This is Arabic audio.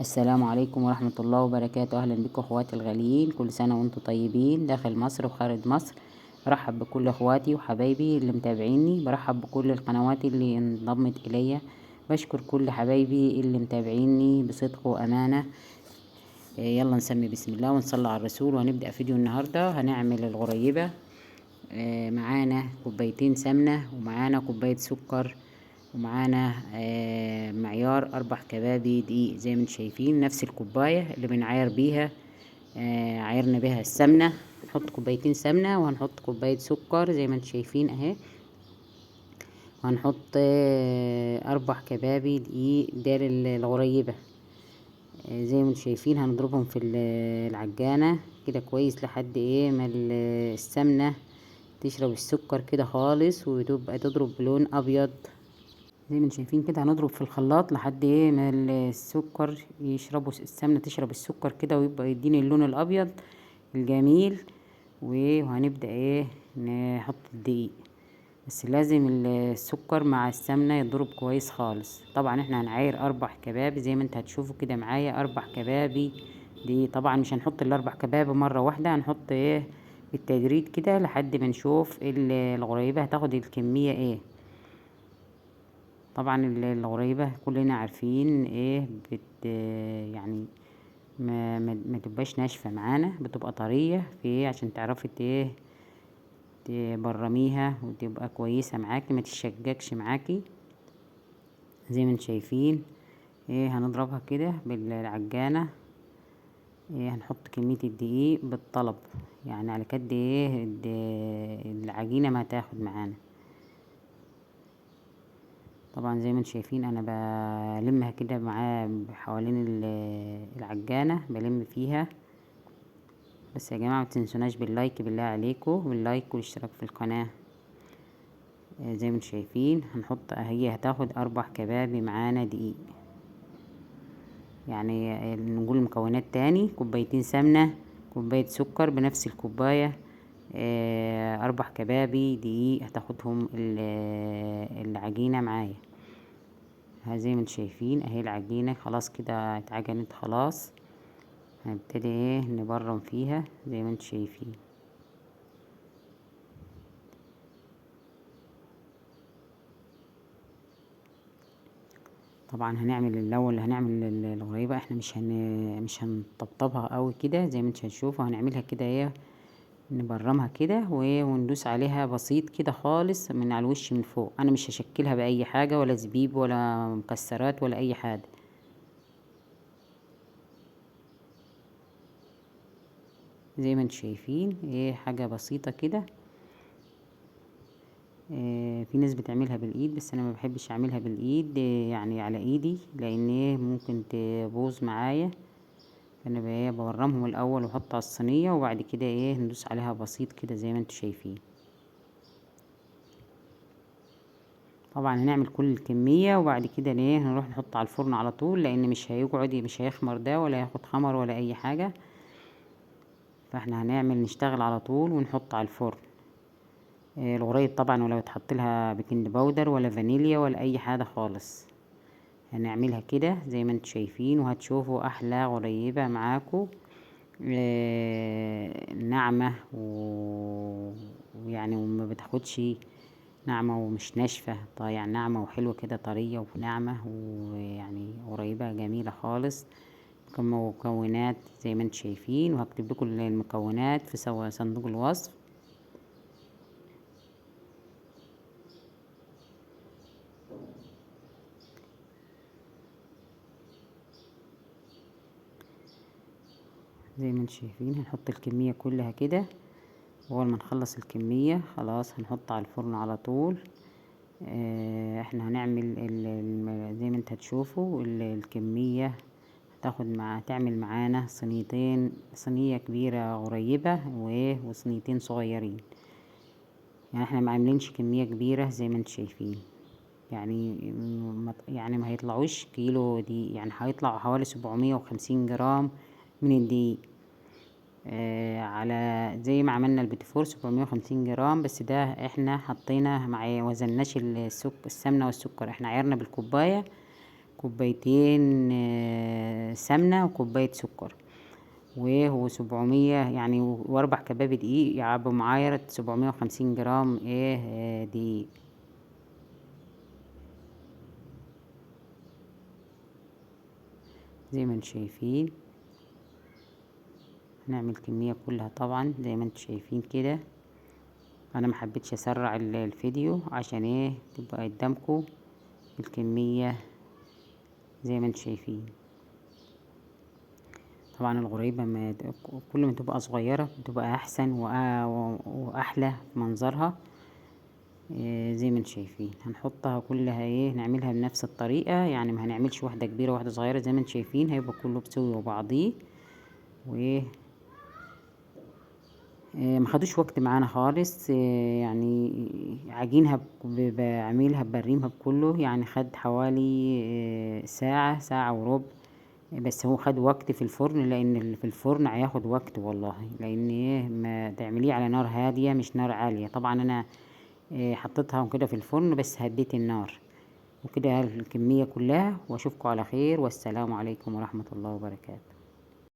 السلام عليكم ورحمة الله وبركاته. أهلا بكم اخواتي الغاليين، كل سنة وانتم طيبين داخل مصر وخارج مصر. برحب بكل اخواتي وحبايبي اللي متابعيني، برحب بكل القنوات اللي انضمت الي. بشكر كل حبايبي اللي متابعيني بصدق وامانة. يلا نسمي بسم الله ونصلي على الرسول وهنبدأ فيديو النهاردة. هنعمل الغريبة. معانا كوبايتين سمنة ومعانا كوباية سكر ومعانا معيار 4 كبابي دقيق زي ما انتم شايفين، نفس الكوباية اللي بنعاير بيها. عايرنا بيها السمنة. هنحط كوبايتين سمنة وهنحط كوباية سكر زي ما انتم شايفين اهي، وهنحط 4 كبابي دقيق. ده الغريبة. زي ما انتم شايفين هنضربهم في العجانة كده كويس لحد ما السمنة تشرب السكر كده خالص وتبقى تضرب بلون ابيض. زي ما انتم شايفين كده هنضرب في الخلاط لحد ما السكر يشربوا، السمنة تشرب السكر كده ويبقى يديني اللون الابيض الجميل. وهنبدأ نحط الدقيق، بس لازم السكر مع السمنة يضرب كويس خالص. طبعا احنا هنعاير 4 كباب زي ما انت هتشوفوا كده معايا 4 كبابي دي. طبعا مش هنحط ال4 كباب مرة واحدة، هنحط بالتدريج كده لحد ما نشوف الغريبة هتاخد الكمية طبعا الغريبة كلنا عارفين يعني ما تبقاش ناشفة معانا، بتبقى طرية في عشان تعرفي تبرميها وتبقى كويسة معاكي، ما تشجكش معاكي. زي ما انتم شايفين هنضربها كده بالعجانة. هنحط كمية الدقيق بالطلب، يعني على قد العجينة ما تاخد معانا. طبعا زي ما انتم شايفين انا بلمها كده معاه حوالين العجانة، بلم فيها. بس يا جماعة ما تنسوناش باللايك، بالله عليكم باللايك والاشتراك في القناة. زي ما انتم شايفين هنحط، هي هتاخد 4 كبابي معانا دقيق. يعني نقول المكونات تاني: كوبايتين سمنة، كوباية سكر بنفس الكوباية، 4 كبابي دقيق هتاخدهم العجينة معايا. زي ما انتم شايفين اهي العجينة خلاص كده اتعجنت خلاص. هنبتدي نبرم فيها زي ما انتم شايفين. طبعا هنعمل الاول، هنعمل الغريبة احنا مش هنطبطبها قوي كده زي ما انتم هتشوفوا. هنعملها كده نبرمها كده وندوس عليها بسيط كده خالص من على الوش من فوق. انا مش هشكلها باي حاجة، ولا زبيب ولا مكسرات ولا اي حاجة. زي ما انتم شايفين حاجة بسيطة كده. في ناس بتعملها بالايد بس انا ما بحبش اعملها بالايد، يعني على ايدي، لان ممكن تبوظ معايا. انا بورمهم الاول واحط على الصينية وبعد كده ندوس عليها بسيط كده زي ما انتم شايفين. طبعا هنعمل كل الكمية وبعد كده هنروح نحط على الفرن على طول، لان مش هيقعد، مش هيخمر ده ولا ياخد خمر ولا اي حاجة. فاحنا نشتغل على طول ونحط على الفرن. الغريب طبعا ولا بتحط لها بيكنج باودر ولا فانيليا ولا اي حاجة خالص. هنعملها كده زي ما انتم شايفين وهتشوفوا احلى غريبة معاكم. ناعمة ويعني وما بتاخدش، ناعمة ومش ناشفة، يعني ناعمة وحلوة كده، طرية وناعمة، ويعني قريبة جميلة خالص. مكونات زي ما انتم شايفين، وهكتب لكم المكونات في صندوق الوصف. زي ما انتم شايفين هنحط الكمية كلها كده. اول ما نخلص الكمية خلاص هنحط على الفرن على طول. احنا هنعمل زي ما انت هتشوفوا الكمية تعمل معانا صينيتين، صينية كبيرة غريبة وصينيتين صغيرين. يعني احنا ما عاملينش كمية كبيرة زي ما انت شايفين. يعني ما هيطلعوش كيلو دي، يعني هيطلع حوالي 750 جرام من الدقيق. على زي ما عملنا البيتيفور 750 جرام، بس ده احنا حطينا مع وزناش السمنة والسكر. احنا عيرنا بالكوباية كوبايتين سمنة وكوباية سكر، وهو 700 يعني، واربع كباب دقيق يعبوا معايا 750 جرام دقيق. زي ما انتم شايفين هنعمل كمية كلها طبعا زي ما انتم شايفين كده. انا محبتش اسرع الفيديو عشان تبقى قدامكم الكمية زي ما انتم شايفين. طبعا الغريبة كل ما تبقى صغيرة بتبقى احسن واحلى في منظرها. زي ما انتم شايفين هنحطها كلها نعملها بنفس الطريقة، يعني ما هنعملش واحدة كبيرة واحدة صغيرة. زي ما انتم شايفين هيبقى كله بسوي وبعضيه، ما خدوش وقت معانا خالص. يعني عجينها بعملها بريمها بكله، يعني خد حوالي ساعة، ساعة وربع. بس هو خد وقت في الفرن، لان في الفرن هياخد وقت والله، لان ما تعمليه على نار هادية مش نار عالية. طبعا انا حطيتها كده في الفرن بس هديت النار. وكده الكمية كلها، واشوفكم على خير، والسلام عليكم ورحمة الله وبركاته.